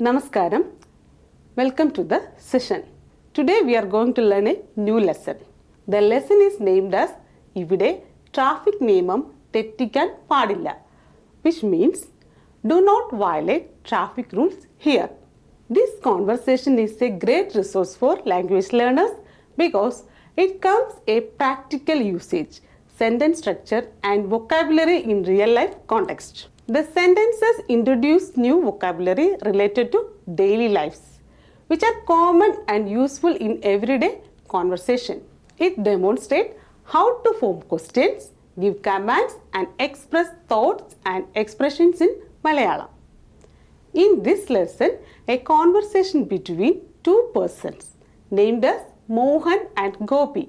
Namaskaram. Welcome to the session. Today we are going to learn a new lesson. The lesson is named as Ivide Traffic Niyamam Tettikkan Padilla, which means do not violate traffic rules here. This conversation is a great resource for language learners because it comes a practical usage, sentence structure and vocabulary in real life context. The sentences introduce new vocabulary related to daily lives, which are common and useful in everyday conversation. It demonstrates how to form questions, give commands and express thoughts and expressions in Malayalam. In this lesson, a conversation between two persons named as Mohan and Gopi.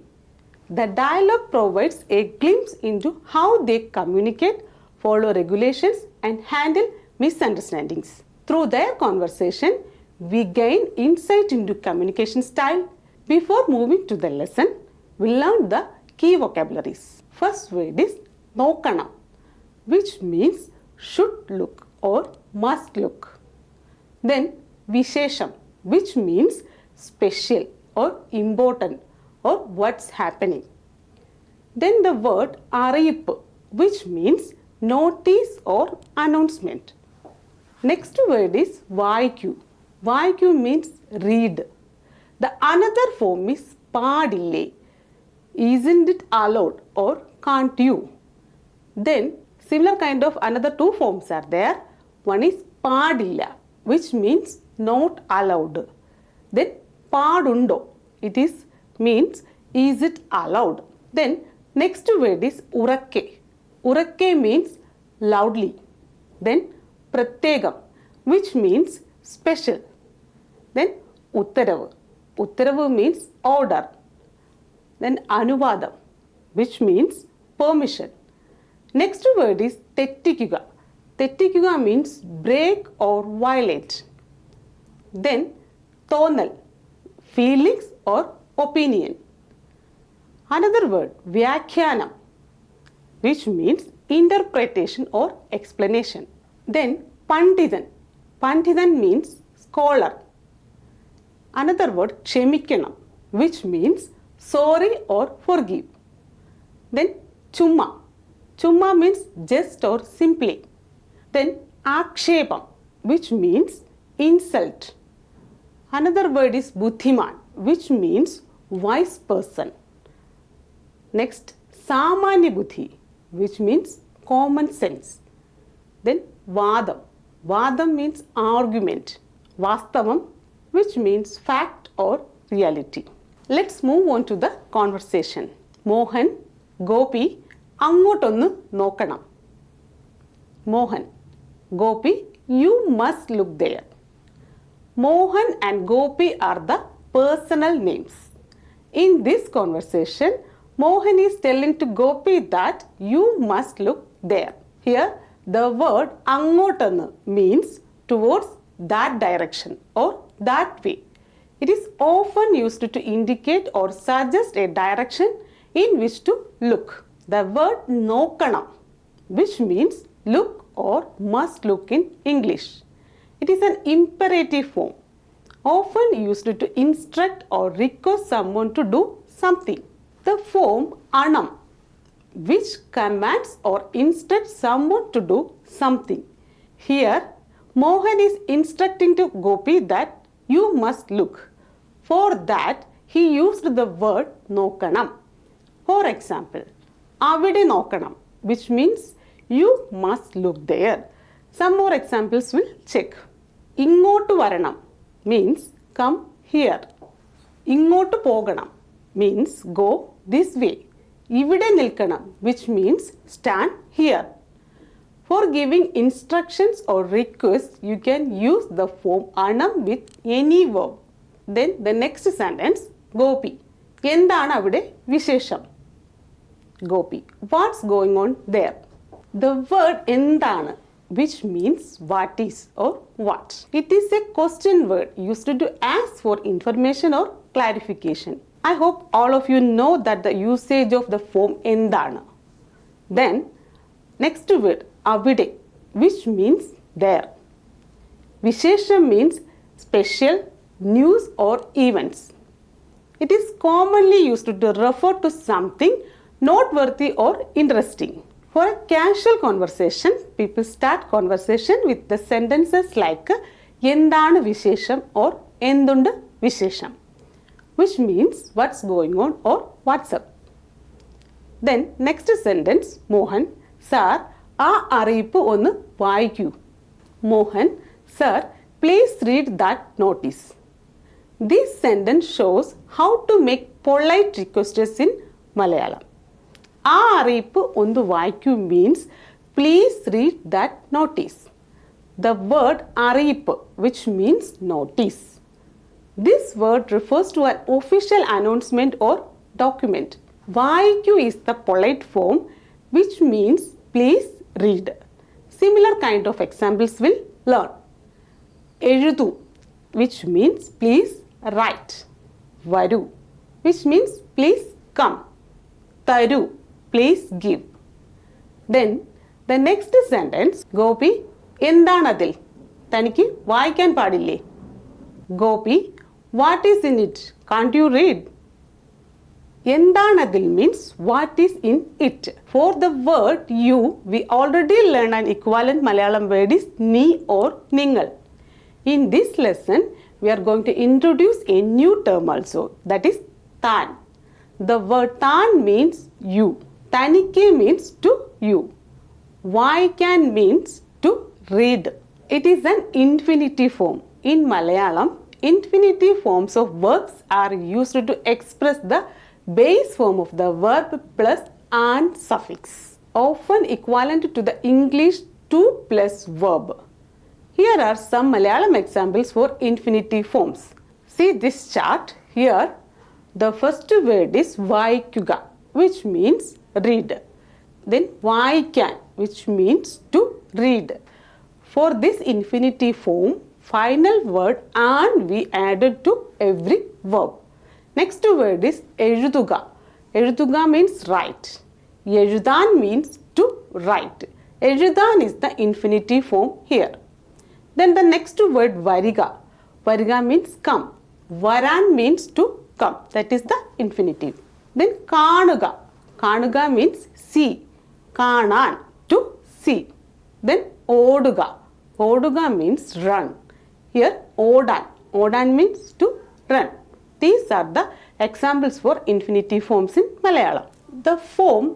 The dialogue provides a glimpse into how they communicate, follow regulations and handle misunderstandings. Through their conversation, we gain insight into communication style. Before moving to the lesson, we learn the key vocabularies. First word is nokanam, which means should look or must look. Then vishesham, which means special or important or what's happening. Then the word ariyippu, which means notice or announcement. Next word is vaiku. Vaiku means read. The another form is padille. Isn't it allowed or can't you? Then similar kind of another two forms are there. One is padilla, which means not allowed. Then padundo, it is means is it allowed. Then next word is urakke. Urakke means loudly. Then pratyegam, which means special. Then uttaravu. Uttaravu means order. Then anuvadam, which means permission. Next word is tettikkuka. Tettikkuka means break or violate. Then tonal, feelings or opinion. Another word, vyakyanam, which means interpretation or explanation. Then panditan. Panditan means scholar. Another word, kshemikkanam, which means sorry or forgive. Then chumma. Chumma means just or simply. Then akshepam, which means insult. Another word is buddhiman, which means wise person. Next, samanya buddhi, which means common sense. Then vadam. Vadam means argument. Vastavam, which means fact or reality. Let's move on to the conversation. Mohan, Gopi, അങ്ങോട്ടൊന്ന് നോക്കണം. Mohan, Gopi, you must look there. Mohan and Gopi are the personal names. In this conversation, Mohan is telling to Gopi that you must look there. Here, the word angotanu means towards that direction or that way. It is often used to indicate or suggest a direction in which to look. The word nokanam, which means look or must look in English. It is an imperative form, often used to instruct or request someone to do something. The form anam, which commands or instructs someone to do something. Here, Mohan is instructing to Gopi that you must look. For that, he used the word nokanam. For example, avide nokanam, which means you must look there. Some more examples will check. Ingotu varanam means come here. Ingotu poganam means go this way. Ivide nilkanam, which means stand here. For giving instructions or requests, you can use the form anam with any verb. Then the next sentence, Gopi. Endana avide vishesham? Gopi. What's going on there? The word endana, which means what is or what. It is a question word used to ask for information or clarification. I hope all of you know that the usage of the form endana. Then next word avide, which means there. Vishesham means special, news or events. It is commonly used to refer to something noteworthy or interesting. For a casual conversation, people start conversation with the sentences like Endanu Vishesham or Endundu Vishesham, which means what's going on or what's up. Then next sentence, Mohan, sir, aa ariyippu onnu vaayikku. Mohan, sir, please read that notice. This sentence shows how to make polite requests in Malayalam. Aa ariyippu onnu vaayikku means please read that notice. The word ariyippu, which means notice. This word refers to an official announcement or document. Vaayikku is the polite form, which means please read. Similar kind of examples will learn. Ezhudu, which means please write. Varu, which means please come. Taru, please give. Then the next sentence, Gopi, എന്താണ് തനിക്ക് വായിക്കാൻ പാടില്ലേ? Gopi, what is in it? Can't you read? എന്താണ് means what is in it. For the word you, we already learned an equivalent Malayalam word is ni or ningal. In this lesson, we are going to introduce a new term also, that is tan. The word tan means you. Tanike means to you. Vaikan means to read. It is an infinitive form. In Malayalam, infinitive forms of verbs are used to express the base form of the verb plus an suffix, often equivalent to the English to plus verb. Here are some Malayalam examples for infinitive forms. See this chart. Here, the first word is vaikkuga, which means read. Then vaikkan, which means to read. For this infinitive form, final word and we added to every verb. Next word is ezhuduga. Ezhuduga means write. Ezhudan means to write. Ezhudan is the infinitive form here. Then the next word variga. Variga means come. Varan means to come. That is the infinitive. Then kanuga. Kanuga means see. Kanan, to see. Then oduga. Oduga means run. Here odan. Odan means to run. These are the examples for infinitive forms in Malayalam. The form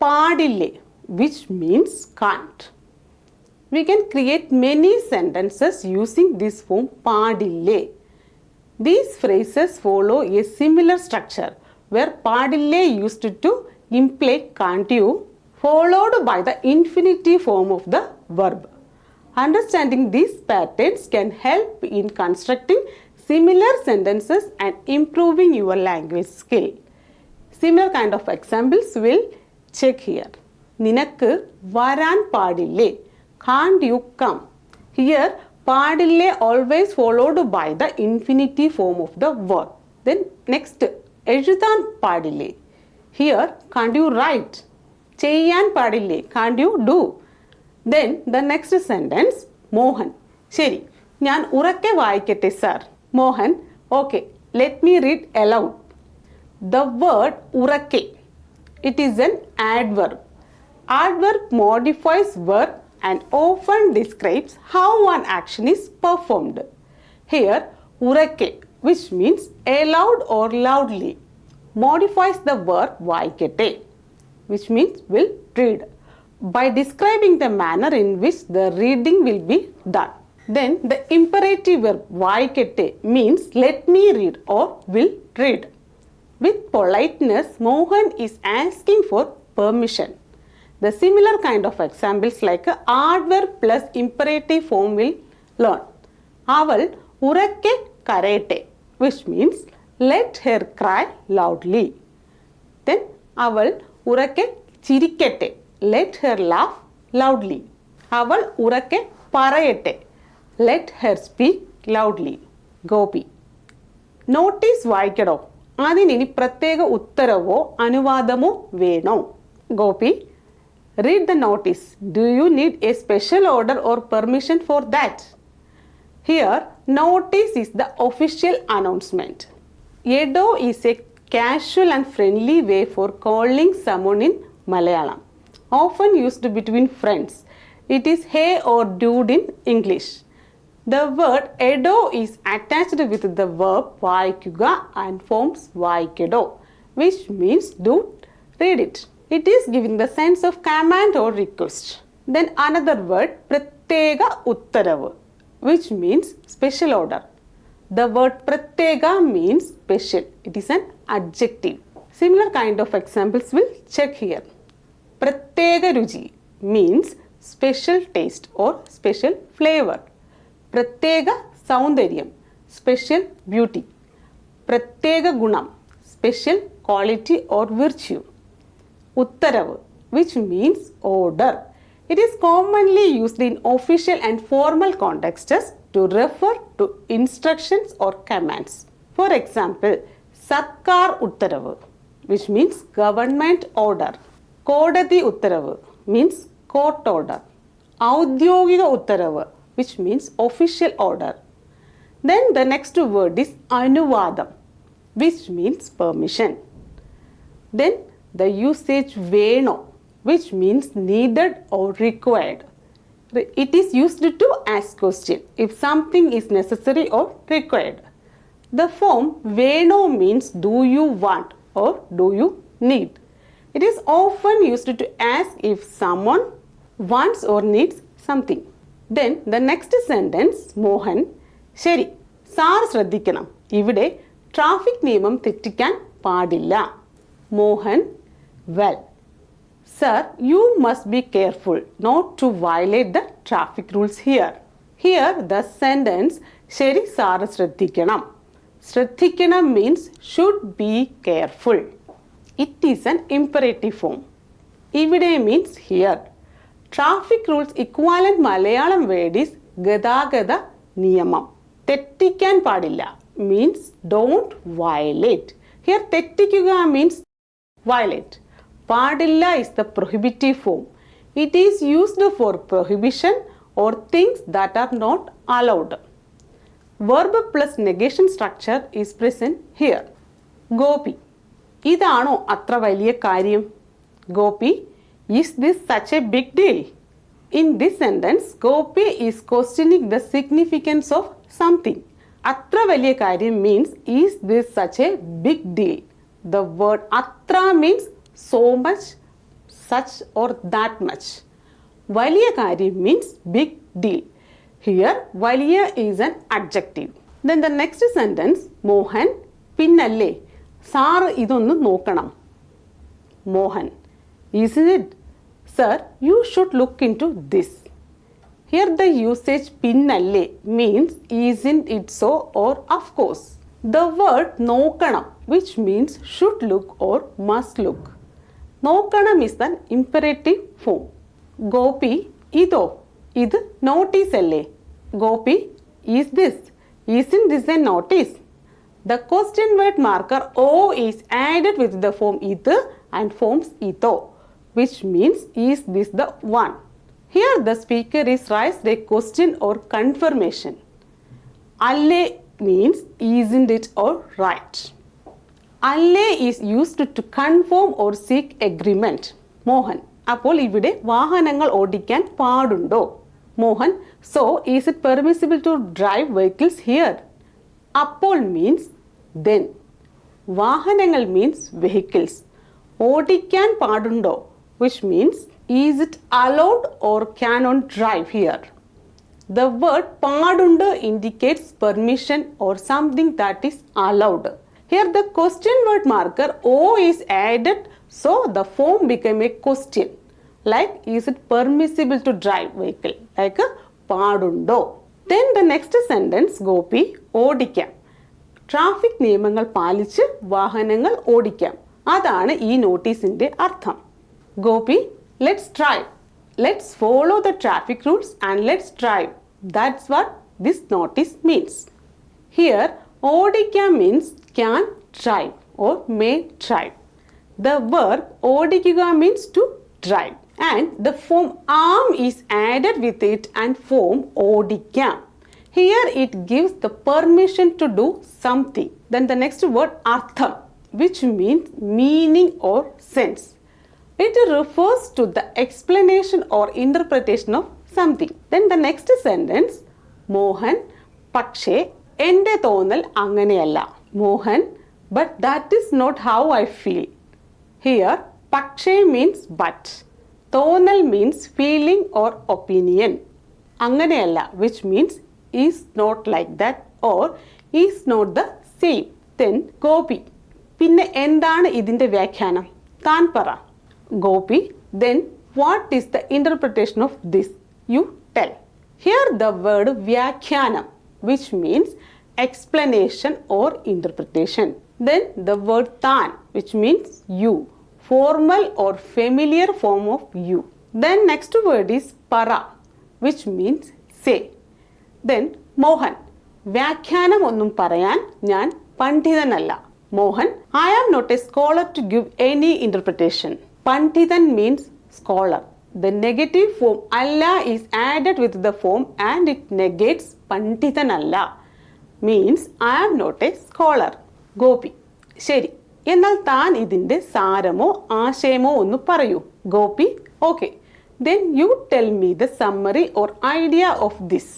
padille, which means can't. We can create many sentences using this form padille. These phrases follow a similar structure where padille used to imply can't you, followed by the infinitive form of the verb. Understanding these patterns can help in constructing similar sentences and improving your language skill. Similar kind of examples will check here. Ninakku varan padille. Can't you come? Here padille always followed by the infinitive form of the verb. Then next ezhudan padille. Here can't you write? Cheyan padille. Can't you do? Then the next sentence, Mohan. ശരി, ഞാൻ ഉറക്കെ വായിക്കട്ടെ sir. Mohan, okay, let me read aloud. The word urakke, it is an adverb. Adverb modifies verb and often describes how an action is performed. Here, urakke, which means aloud or loudly, modifies the verb vaikette, which means will read, by describing the manner in which the reading will be done. Then the imperative verb vaikette means let me read or will read. With politeness, Mohan is asking for permission. The similar kind of examples like adverb plus imperative form will learn. Aval urakke karete, which means let her cry loudly. Then aval urakke chirikkette, let her laugh loudly. Aval urakke parayette, let her speak loudly. Gopi, notice വായിക്കടോ, അതിനി പ്രത്യേക ഉത്തരവോ അനുവാദമോ വേണോ? Gopi, read the notice. Do you need a special order or permission for that? Here, notice is the official announcement. Edo is a casual and friendly way for calling someone in Malayalam, often used between friends. It is hey or dude in English. The word Edo is attached with the verb vaikuga and forms vaikedo, which means do read it. It is giving the sense of command or request. Then another word pratyega uttaravu, which means special order. The word pratyega means special. It is an adjective. Similar kind of examples will check here. Pratyega ruchi means special taste or special flavor. Pratyega saundaryam, special beauty. Pratyega gunam, special quality or virtue. Uttaravu, which means order. It is commonly used in official and formal contexts to refer to instructions or commands. For example, Sarkar Uttaravu, which means government order. Kodati Uttaravu means court order. Audyogika Uttaravu, which means official order. Then the next word is Anuvadam, which means permission. Then the usage Veno, which means needed or required. It is used to ask question if something is necessary or required. The form Veno means do you want or do you need. It is often used to ask if someone wants or needs something. Then the next sentence, Mohan, ശരി sir ശ്രദ്ധിക്കണം ഇവിടെ traffic നിയമം തെറ്റിക്കാൻ പാടില്ല. Mohan, well, sir, you must be careful not to violate the traffic rules here. Here the sentence ശരി sir ശ്രദ്ധിക്കണം. ശ്രദ്ധിക്കണം means should be careful. It is an imperative form. ഇവിടെ means here. Traffic rules equivalent Malayalam word is ഗതാഗത നിയമം. തെറ്റിക്കാൻ പാടില്ല means don't violate. Here തെറ്റിക്കുക means violate. പാടില്ല is the prohibitive form. It is used for prohibition or things that are not allowed. Verb plus negation structure is present here. Gopi. ഇതാണോ അത്ര വലിയ കാര്യം? Gopi, is this such a big deal? In this sentence, Gopi is questioning the significance of something. Atra വലിയ കാര്യം means is this such a big deal? The word atra means so much, such or that much. വലിയ കാര്യം means big deal. Here, വലിയ is an adjective. Then the next sentence, Mohan, പിന്നല്ലേ sir ഇതൊന്ന് നോക്കണം. Mohan, isn't it? Sir, you should look into this. Here the usage പിന്നല്ലേ means isn't it so or of course. The word നോക്കണം, which means should look or must look. നോക്കണം is an imperative form. Gopi, ഇതോ ഇത് notice അല്ലേ? Gopi, is this? Isn't this a notice? The question word marker O is added with the form ഇത് and forms ഇതോ, which means is this the one? Here the speaker is raised a question or confirmation. Alle means isn't it or right. Alle is used to confirm or seek agreement. Mohan, അപ്പോൾ ഇവിടെ വാഹനങ്ങൾ ഓടിക്കാൻ പാടുണ്ടോ? Mohan, so is it permissible to drive vehicles here? അപ്പോൾ means then. വാഹനങ്ങൾ means vehicles. ഓടിക്കാൻ പാടുണ്ടോ, which means is it allowed or cannot drive here. The word പാടുണ്ട് indicates permission or something that is allowed. Here the question word marker O is added, so the form became a question. Like is it permissible to drive vehicle? Like പാടുണ്ടോ. Then the next sentence, Gopi, ഓടിക്കാം. Traffic നിയമങ്ങൾ പാലിച്ച് വാഹനങ്ങൾ ഓടിക്കാം. അതാണ് ഈ നോട്ടീസിന്റെ അർത്ഥം. Gopi, let's drive. Let's follow the traffic rules and let's drive. That's what this notice means. Here, ഓടിക്കാം means can drive or may drive. The verb ഓടിക്കുക means to drive. And the form arm is added with it and form ഓടിക്കാം. Here it gives the permission to do something. Then the next word artham, which means meaning or sense. It refers to the explanation or interpretation of something. Then the next sentence, Mohan, പക്ഷേ എൻ്റെ തോന്നൽ അങ്ങനെയല്ല. Mohan, but that is not how I feel. Here, പക്ഷേ means but. തോന്നൽ means feeling or opinion. അങ്ങനെയല്ല, which means is not like that or is not the same. Then Gopi. പിന്നെ എന്താണ് ഇതിൻ്റെ വ്യാഖ്യാനം? താൻ പറ. Gopi, then what is the interpretation of this? You tell. Here the word വ്യാഖ്യാനം, which means explanation or interpretation. Then the word tan, which means you, formal or familiar form of you. Then next word is para, which means say. Then Mohan, വ്യാഖ്യാനം ഒന്നും പറയാൻ ഞാൻ പണ്ഡിതനല്ല. Mohan, I am not a scholar to give any interpretation. Pandithan means scholar. The negative form alla is added with the form and it negates Pandithan alla. Means I am not a scholar. Gopi, ശരി, എന്നാൽ താൻ ഇതിൻ്റെ സാരമോ ആശയമോ ഒന്ന് പറയൂ. Gopi, okay. Then you tell me the summary or idea of this.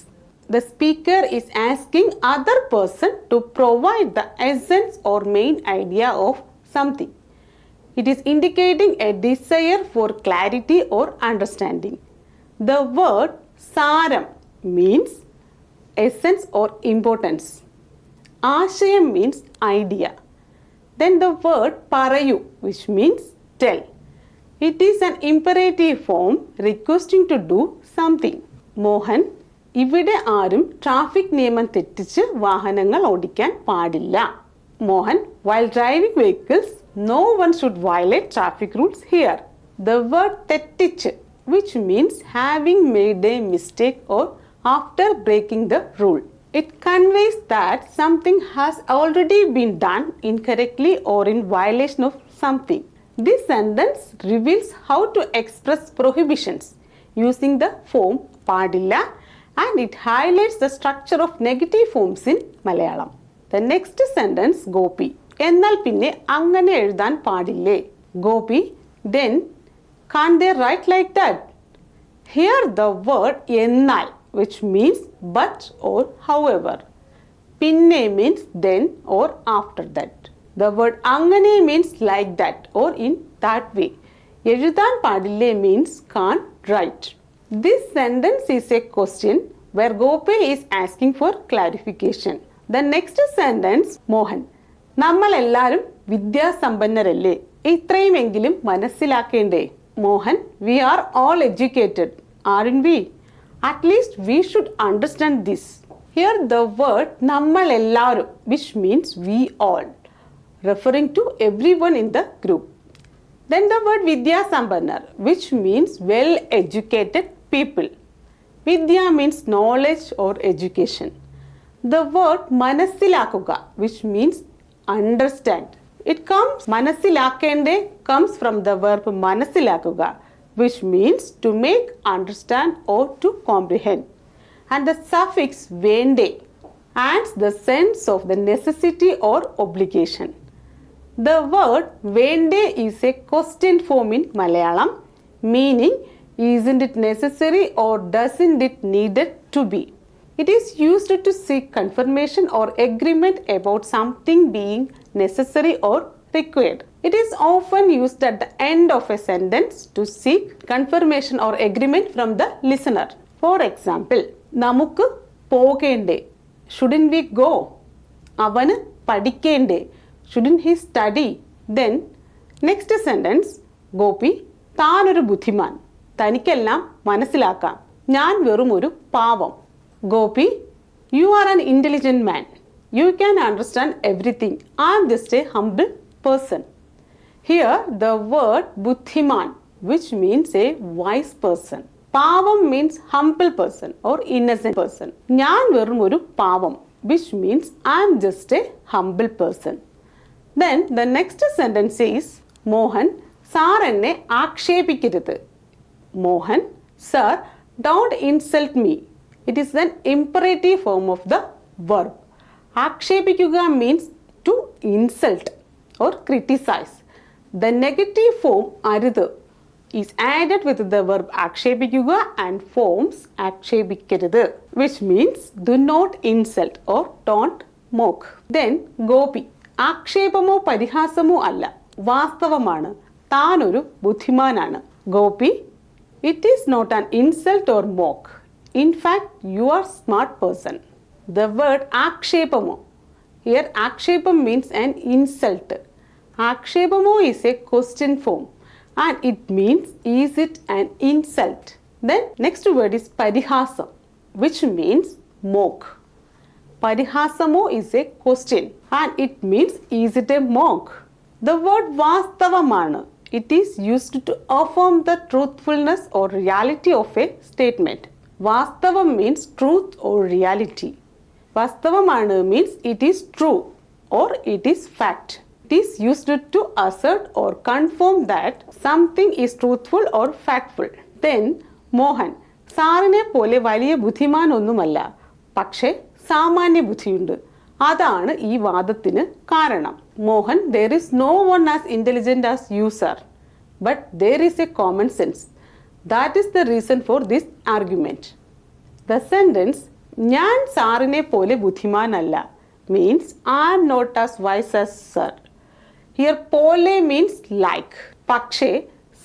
The speaker is asking other person to provide the essence or main idea of something. It is indicating a desire for clarity or understanding. The word saram means essence or importance. Ashayam means idea. Then the word parayu, which means tell. It is an imperative form requesting to do something. Mohan, ഇവിടെ ആരും traffic നിയമം തെറ്റിച്ച് വാഹനങ്ങൾ ഓടിക്കാൻ പാടില്ല. Mohan, while driving vehicles, no one should violate traffic rules here. The word തെറ്റിച്ച്, which means having made a mistake or after breaking the rule. It conveys that something has already been done incorrectly or in violation of something. This sentence reveals how to express prohibitions using the form padilla, and it highlights the structure of negative forms in Malayalam. The next sentence, Gopi. എന്നാൽ പിന്നെ അങ്ങനെ എഴുതാൻ പാടില്ലേ. Gopi, then can't they write like that? Here the word എന്നാൽ, which means but or however. പിന്നെ means then or after that. The word അങ്ങനെ means like that or in that way. എഴുതാൻ പാടില്ലേ means can't write. This sentence is a question where Gopi is asking for clarification. The next sentence, Mohan. നമ്മൾ എല്ലാവരും വിദ്യാസമ്പന്നരല്ലേ, ഇത്രയുമെങ്കിലും മനസ്സിലാക്കേണ്ടേ. Mohan, we are all educated, aren't we? At least we should understand this. Here the word നമ്മൾ എല്ലാവരും, which means we all, referring to everyone in the group. Then the word vidyasampannar, which means well educated people. Vidya means knowledge or education. The word മനസ്സിലാക്കുക, which means understand. It comes, മനസ്സിലാക്കേണ്ടേ comes from the verb മനസ്സിലാക്കുക, which means to make, understand or to comprehend. And the suffix വേണ്ടേ adds the sense of the necessity or obligation. The word വേണ്ടേ is a question form in Malayalam, meaning isn't it necessary or doesn't it needed to be. It is used to seek confirmation or agreement about something being necessary or required. It is often used at the end of a sentence to seek confirmation or agreement from the listener. For example, നമുക്ക് പോകേണ്ടേ, shouldn't we go? അവന് പഠിക്കേണ്ടേ, shouldn't he study? Then next sentence, Gopi, താനൊരു ബുദ്ധിമാൻ, തനിക്കെല്ലാം മനസ്സിലാക്കാം, ഞാൻ വെറും ഒരു പാവം. Gopi, you are an intelligent man, you can understand everything, I am just a humble person. Here the word buddhiman, which means a wise person. Pavam means humble person or innocent person. ഞാൻ വെറും ഒരു പാവം, which means I am just a humble person. Then the next sentence is, Mohan, sir എന്നെ ആക്ഷേപിക്കരുത്. Mohan, sir, don't insult me. It is an imperative form of the verb. Akshepikkuka means to insult or criticize. The negative form aruthu is added with the verb akshepikkuka and forms akshepikkaruthu, which means do not insult or don't mock. Then gopi. ആക്ഷേപമോ പരിഹാസമോ അല്ല, വാസ്തവമാണ്, താനൊരു ബുദ്ധിമാനാണ്. Gopi, it is not an insult or mock. In fact you are smart person. The word ആക്ഷേപമോ, here ആക്ഷേപം means an insult. ആക്ഷേപമോ is a question form and it means is it an insult. Then next word is parihasam, which means mock. Parihasamo is a question and it means is it a mock. The word vastavamanu, it is used to affirm the truthfulness or reality of a statement. Vastavam means truth or reality. Vastavamanu means it is true or it is fact. It is used to assert or confirm that something is truthful or factful. Then Mohan, സാറിനെ പോലെ വലിയ ബുദ്ധിമാൻ ഒന്നുമല്ല, പക്ഷേ സാമാന്യ ബുദ്ധിയുണ്ട്. അതാണ് ഈ വാദത്തിന് കാരണം. Mohan, there is no one as intelligent as you, sir, but there is a common sense. That is the reason for this argument. The sentence ഞാൻ സാറിനെ പോലെ ബുദ്ധിമാനല്ല means I am not as wise as sir. Here pole means like. പക്ഷേ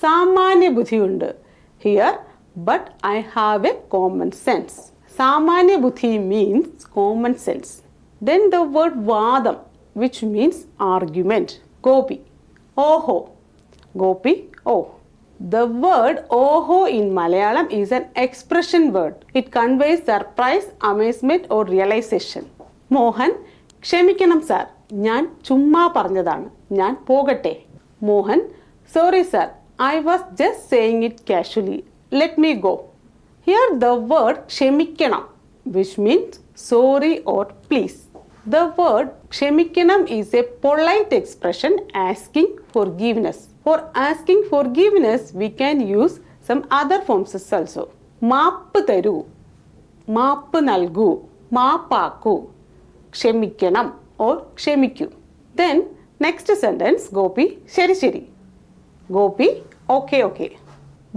സാമാന്യ ബുദ്ധിയുണ്ട്. Here but I have a common sense. സാമാന്യ ബുദ്ധി means common sense. Then the word vadam, which means argument. Gopi, oho. Gopi, oh. The word oho in Malayalam is an expression word. It conveys surprise, amazement or realization. Mohan, ക്ഷമിക്കണം sir, ഞാൻ ചുമ്മാ പറഞ്ഞതാണ്, ഞാൻ പോകട്ടെ. Mohan, sorry sir, I was just saying it casually. Let me go. Here the word ക്ഷമിക്കണം, which means sorry or please. The word ക്ഷമിക്കണം is a polite expression asking forgiveness. For asking forgiveness, we can use some other forms also. മാപ്പ് തരൂ, മാപ്പ് നൽകൂ, മാപ്പാക്കൂ, ക്ഷമിക്കണം or ക്ഷമിക്കൂ. Then next sentence, Gopi, ശരി ശരി. Gopi, okay okay.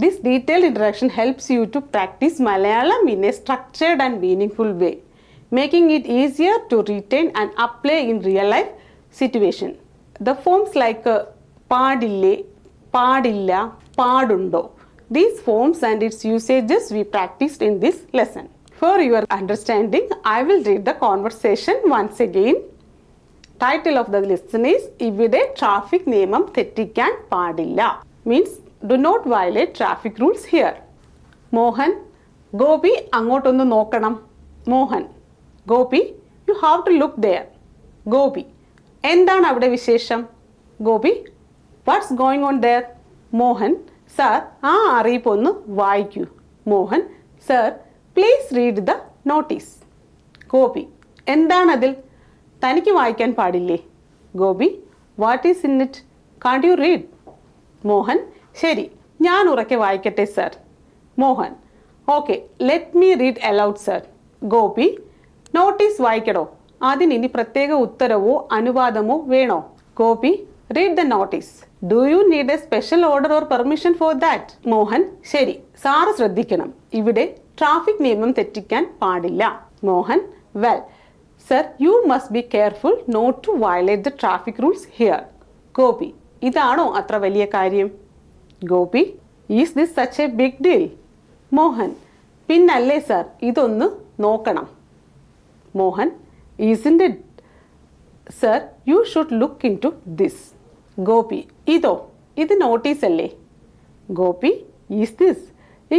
This detailed introduction helps you to practice Malayalam in a structured and meaningful way, making it easier to retain and apply in real life situation. The forms like പാടില്ലേ, പാടില്ല, പാടുണ്ടോ, these forms and its usages we practiced in this lesson. For your understanding, I will read the conversation once again. Title of the lesson is ഇവിടെ traffic നിയമം തെറ്റിക്കാൻ പാടില്ല, means do not violate traffic rules here. Mohan, Gopi അങ്ങോട്ടൊന്ന് നോക്കണം. Mohan, Gopi, you have to look there. Gopi, എന്താണ് അവിടെ വിശേഷം? Gopi, what's going on there? Mohan, sir ആ അറിയിപ്പ് ഒന്ന് വായിക്കൂ. Mohan, sir please read the notice. Gopi, എന്താണതിൽ? തനിക്ക് വായിക്കാൻ പാടില്ലേ? Gopi, what is in it? Can't you read? Mohan, ശരി, ഞാൻ ഉറക്കെ വായിക്കട്ടെ sir. Mohan, okay, let me read aloud sir. Gopi, notice വായിക്കടോ, അതിനി പ്രത്യേക ഉത്തരവോ അനുവാദമോ വേണോ? Gopi, read the notice. Do you need a special order or permission for that? Mohan, ശരി, സാറ് ശ്രദ്ധിക്കണം, ഇവിടെ ട്രാഫിക് നിയമം തെറ്റിക്കാൻ പാടില്ല. Mohan, well sir, you must be careful not to violate the traffic rules here. Gopi, ഇതാണോ അത്ര വലിയ കാര്യം? Gopi, is this such a big deal? Mohan, പിന്നല്ലേ സർ, ഇതൊന്ന് നോക്കണം. Mohan, isn't it sir, you should look into this. Gopi, ഇതോ, ഇത് നോട്ടീസ് അല്ലേ? Gopi,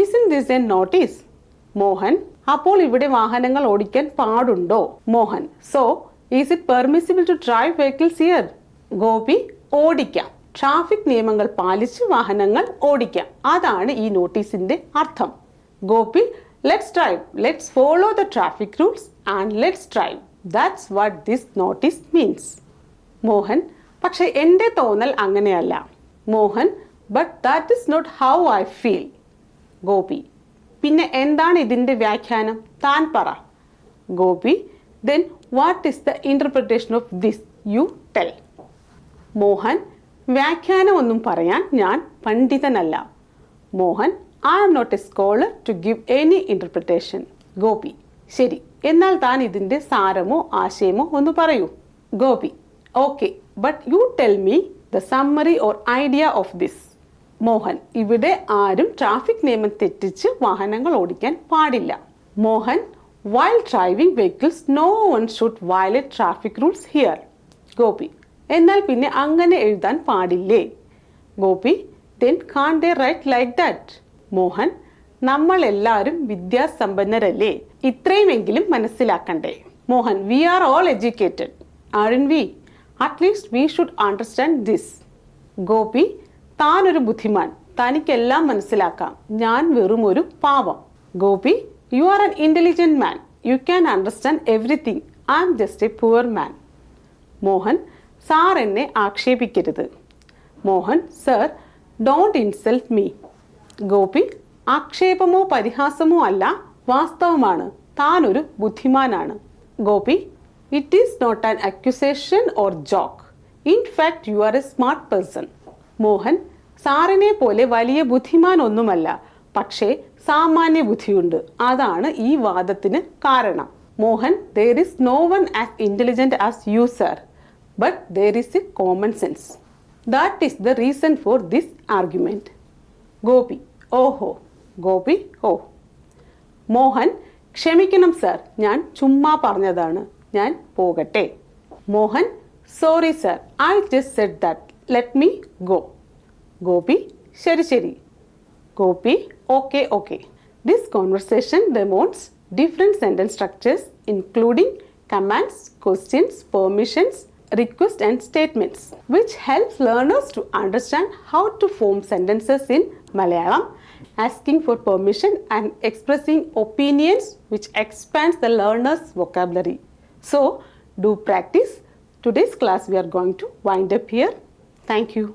isn't this a notice? Mohan, അപ്പോൾ ഇവിടെ വാഹനങ്ങൾ ഓടിക്കാൻ പാടുണ്ടോ? Mohan, so is it permissible to drive vehicles here? Gopi, ഓടിക്കാം, ട്രാഫിക് നിയമങ്ങൾ പാലിച്ച് വാഹനങ്ങൾ ഓടിക്കാം, അതാണ് ഈ നോട്ടീസിന്റെ അർത്ഥം. Gopi, let's drive, let's follow the traffic rules and let's drive, that's what this notice means. Mohan, പക്ഷെ എൻ്റെ തോന്നൽ അങ്ങനെയല്ല. Mohan, but that is not how I feel. Gopi, പിന്നെ എന്താണ് ഇതിൻ്റെ വ്യാഖ്യാനം? താൻ പറ. Gopi, then what is the interpretation of this? You tell. Mohan, വ്യാഖ്യാനം ഒന്നും പറയാൻ ഞാൻ പണ്ഡിതനല്ല. Mohan, I am not a scholar to give any interpretation. Gopi, ശരി, എന്നാൽ താൻ ഇതിൻ്റെ സാരമോ ആശയമോ ഒന്ന് പറയൂ. Gopi, okay, but you tell me the summary or idea of this. Mohan, ഇവിടെ ആരും ട്രാഫിക് നിയമം തെറ്റിച്ച് വാഹനങ്ങൾ ഓടിക്കാൻ പാടില്ല. Mohan, while driving vehicles no one should violate traffic rules here. Gopi, എന്നാൽ പിന്നെ അങ്ങനെ എഴുതാൻ പാടില്ലേ? Gopi, then can't they write like that? Mohan, നമ്മൾ എല്ലാവരും വിദ്യാസമ്പന്നരല്ലേ, ഇത്രയുമെങ്കിലും മനസ്സിലാക്കണ്ടേ? Mohan, we are all educated, aren't we? At least we should understand this. Gopi, താൻ ഒരു ബുദ്ധിമാൻ, തനിക്കെല്ലാം മനസ്സിലാക്കാം, ഞാൻ വെറും ഒരു പാവം. Gopi, you are an intelligent man, you can understand everything, I am just a poor man. Mohan, sir എന്നെ ആക്ഷേപിക്കരുത്. Mohan, sir, don't insult me. Gopi, ആക്ഷേപമോ പരിഹാസമോ അല്ല, വാസ്തവമാണ്, താൻ ഒരു ബുദ്ധിമാനാണ്. Gopi, it is not an accusation or joke. In fact, you are a smart person. Mohan, സാറിനെ പോലെ വലിയ ബുദ്ധിമാൻ ഒന്നുമല്ല, പക്ഷേ സാമാന്യ ബുദ്ധിയുണ്ട്, അതാണ് ഈ വാദത്തിന് കാരണം. Mohan, there is no one as intelligent as you, sir, but there is a common sense. That is the reason for this argument. Gopi, ഓഹോ. ഗോപി, ഓ. മോഹൻ, ക്ഷമിക്കണം സർ, ഞാൻ ചുമ്മാ പറഞ്ഞതാണ്, ഞാൻ പോകട്ടെ. Mohan, sorry sir, I just said that, let me go. Gopi, ശരി ശരി. Gopi, okay okay. This conversation demotes different sentence structures including commands, questions, permissions, requests and statements, which helps learners to understand how to form sentences in Malayalam, asking for permission and expressing opinions, which expands the learner's vocabulary. So, do practice. Today's class we are going to wind up here. Thank you.